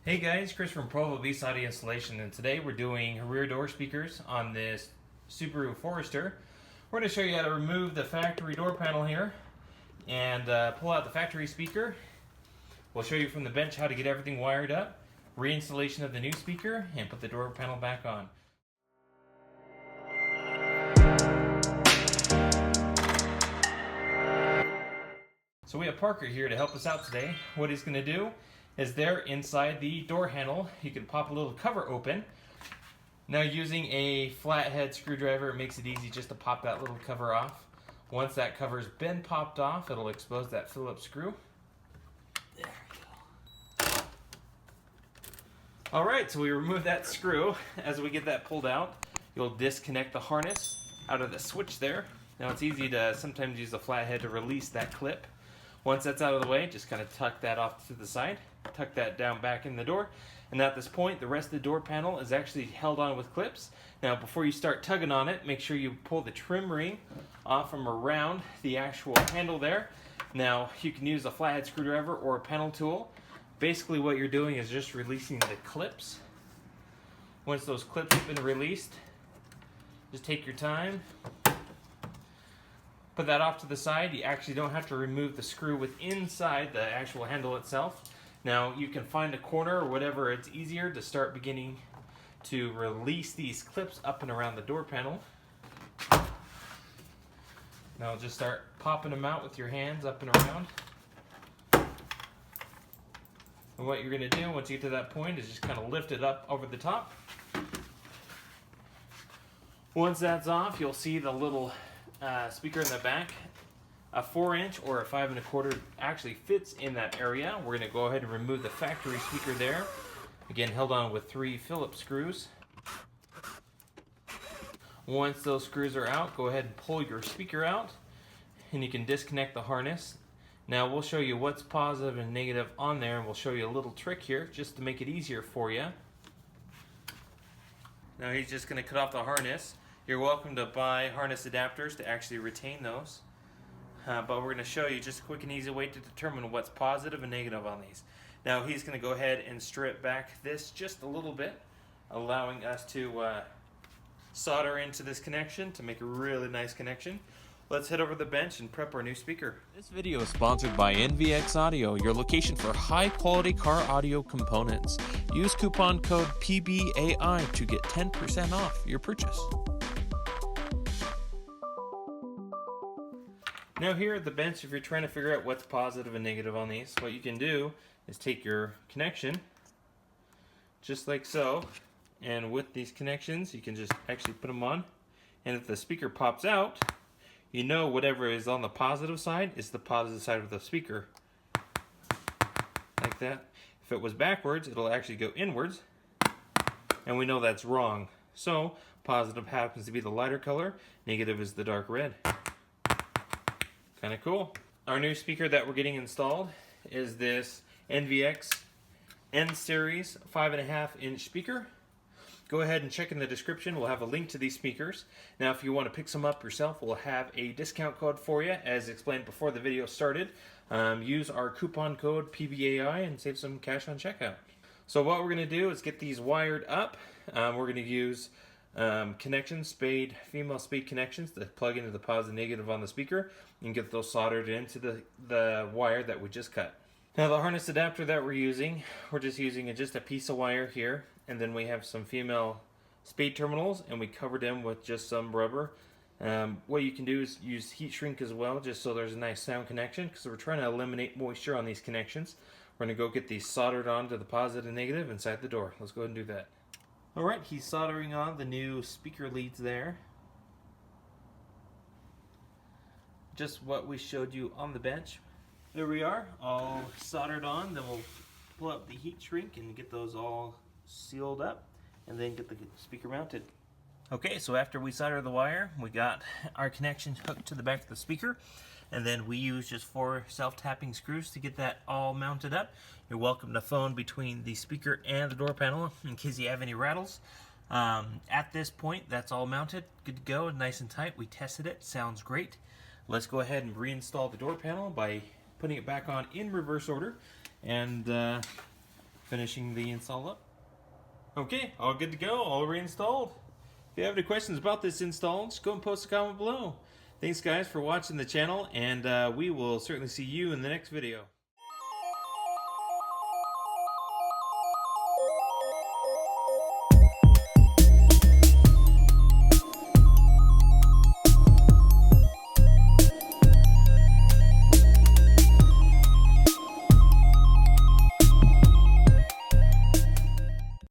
Hey guys, Chris from Provo Beast Audio Installation, and today we're doing rear door speakers on this Subaru Forester. We're going to show you how to remove the factory door panel here and pull out the factory speaker. We'll show you from the bench how to get everything wired up, reinstallation of the new speaker, and put the door panel back on. So we have Parker here to help us out today. What he's going to do is there inside the door handle, you can pop a little cover open. Now using a flathead screwdriver, it makes it easy just to pop that little cover off. Once that cover's been popped off, it'll expose that Phillips screw. There we go. Alright, so we remove that screw. As we get that pulled out, you'll disconnect the harness out of the switch there. Now it's easy to sometimes use the flathead to release that clip. Once that's out of the way, just kind of tuck that off to the side, tuck that down back in the door, and at this point the rest of the door panel is actually held on with clips. Now before you start tugging on it, make sure you pull the trim ring off from around the actual handle there. Now you can use a flathead screwdriver or a panel tool. Basically what you're doing is just releasing the clips. Once those clips have been released, just take your time. Put that off to the side. You actually don't have to remove the screw with inside the actual handle itself. Now you can find a corner or whatever it's easier to start beginning to release these clips up and around the door panel. Now just start popping them out with your hands up and around. And what you're going to do once you get to that point is just kind of lift it up over the top. Once that's off, you'll see the little speaker in the back. A 4-inch or a 5 1/4 actually fits in that area. We're going to go ahead and remove the factory speaker there. Again, held on with 3 Phillips screws. Once those screws are out, go ahead and pull your speaker out and you can disconnect the harness. Now we'll show you what's positive and negative on there, and we'll show you a little trick here just to make it easier for you. Now he's just going to cut off the harness. You're welcome to buy harness adapters to actually retain those. But we're going to show you just a quick and easy way to determine what's positive and negative on these. Now he's going to go ahead and strip back this just a little bit, allowing us to solder into this connection to make a really nice connection. Let's head over to the bench and prep our new speaker. This video is sponsored by NVX Audio, your location for high-quality car audio components. Use coupon code PBAI to get 10% off your purchase. Now here at the bench, if you're trying to figure out what's positive and negative on these, what you can do is take your connection, just like so, and with these connections, you can just actually put them on, and if the speaker pops out, you know whatever is on the positive side is the positive side of the speaker. Like that. If it was backwards, it'll actually go inwards, and we know that's wrong. So, positive happens to be the lighter color, negative is the dark red. Kind of cool. Our new speaker that we're getting installed is this NVX N-Series 5.5-inch speaker. Go ahead and check in the description. We'll have a link to these speakers. Now if you want to pick some up yourself, we'll have a discount code for you as explained before the video started. Use our coupon code PBAI and save some cash on checkout. So what we're going to do is get these wired up. We're going to use connections, female spade connections to plug into the positive and negative on the speaker and get those soldered into the wire that we just cut. Now the harness adapter that we're just using just a piece of wire here, and then we have some female spade terminals and we covered them with just some rubber. What you can do is use heat shrink as well, just so there's a nice sound connection, because we're trying to eliminate moisture on these connections. We're going to go get these soldered onto the positive and negative inside the door. Let's go ahead and do that. Alright, he's soldering on the new speaker leads there. Just what we showed you on the bench. There we are, all soldered on. Then we'll pull up the heat shrink and get those all sealed up and then get the speaker mounted. Okay, so after we solder the wire, we got our connection hooked to the back of the speaker, and then we use just 4 self-tapping screws to get that all mounted up. You're welcome to phone between the speaker and the door panel in case you have any rattles. At this point, that's all mounted, good to go, nice and tight. We tested it, sounds great. Let's go ahead and reinstall the door panel by putting it back on in reverse order, and finishing the install up. Okay, all good to go, all reinstalled. If you have any questions about this install, just go and post a comment below. Thanks guys for watching the channel, and we will certainly see you in the next video.